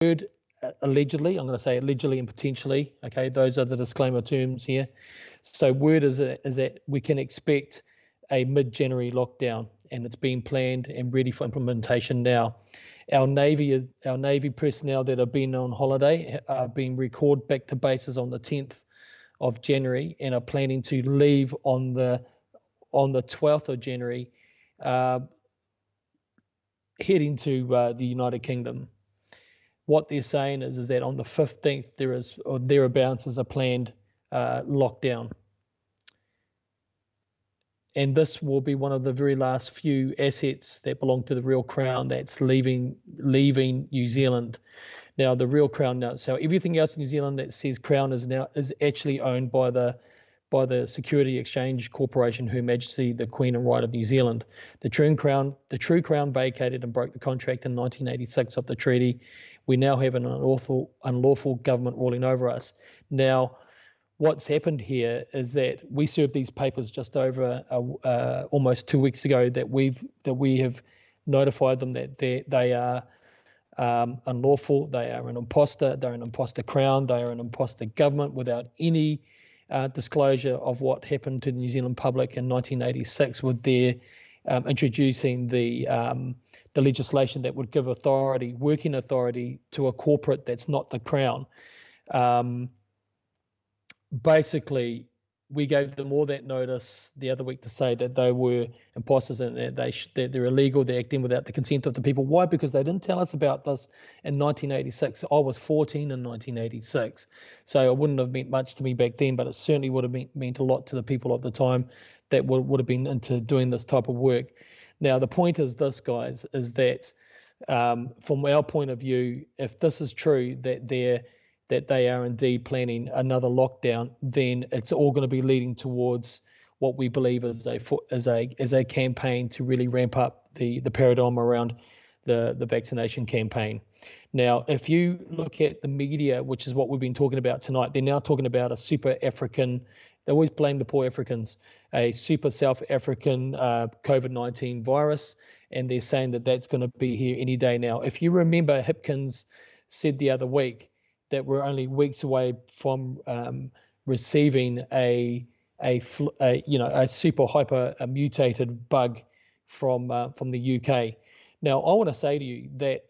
word allegedly, I'm going to say allegedly and potentially, okay, those are the disclaimer terms here. So word is that we can expect a mid-January lockdown, and it's being planned and ready for implementation now. Our Navy personnel that have been on holiday are being recalled back to bases on the 10th of January and are planning to leave on the 12th of January, heading to the United Kingdom. What they're saying is that on the 15th there is, or thereabouts, is a planned lockdown. And this will be one of the very last few assets that belong to the Real Crown that's leaving New Zealand. Now the Real Crown now, so everything else in New Zealand that says Crown is actually owned by the Security Exchange Corporation, Her Majesty the Queen and Right of New Zealand. The True Crown vacated and broke the contract in 1986 of the treaty. We now have an unlawful government ruling over us. Now, what's happened here is that we served these papers just over almost 2 weeks ago, that we have notified them that they are unlawful. They are an imposter. They're an imposter crown. They are an imposter government without any disclosure of what happened to the New Zealand public in 1986 with their introducing the legislation that would give working authority to a corporate that's not the Crown. Basically, we gave them all that notice the other week to say that they were imposters and that they're illegal, they're acting without the consent of the people. Why? Because they didn't tell us about this in 1986. I was 14 in 1986, so it wouldn't have meant much to me back then, but it certainly would have meant a lot to the people of the time that would have been into doing this type of work. Now, the point is this, guys, is that from our point of view, if this is true, that they are indeed planning another lockdown, then it's all going to be leading towards what we believe is a campaign to really ramp up the paradigm around the vaccination campaign. Now, if you look at the media, which is what we've been talking about tonight, they're now talking about a super African. They always blame the poor Africans, a super South African COVID-19 virus, and they're saying that that's going to be here any day now. If you remember, Hipkins said the other week that we're only weeks away from receiving a super hyper mutated bug from the UK. Now, I want to say to you that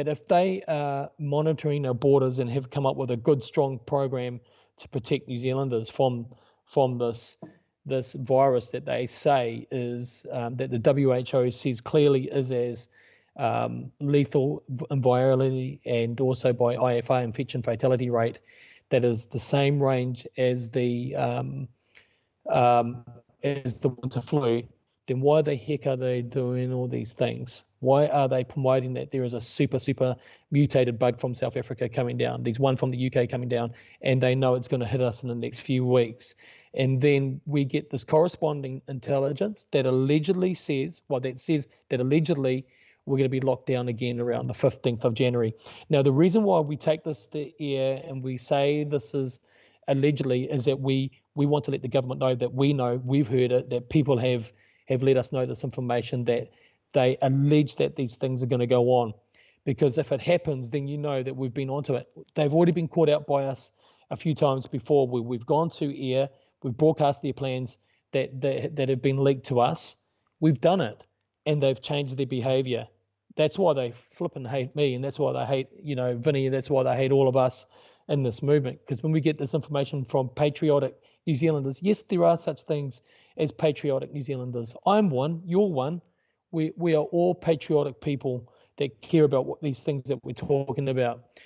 if they are monitoring our borders and have come up with a good, strong program to protect New Zealanders from this virus that they say is that the WHO says clearly is as lethal in virality and also by IFR, infection fatality rate, that is the same range as the winter flu, then why the heck are they doing all these things? Why are they promoting that there is a super mutated bug from South Africa coming down? There's one from the UK coming down, and they know it's going to hit us in the next few weeks. And then we get this corresponding intelligence that allegedly says, that allegedly we're going to be locked down again around the 15th of January. Now, the reason why we take this to air and we say this is allegedly is that we want to let the government know that we've heard it, that people have let us know this information, that they allege that these things are going to go on. Because if it happens, then you know that we've been onto it. They've already been caught out by us a few times before. We've gone to air, we've broadcast their plans that have been leaked to us. We've done it, and they've changed their behavior. That's why they flipping hate me, and that's why they hate, Vinny, and that's why they hate all of us in this movement. Because when we get this information from patriotic New Zealanders, yes, there are such things as patriotic New Zealanders. I'm one, you're one. We are all patriotic people that care about what these things that we're talking about.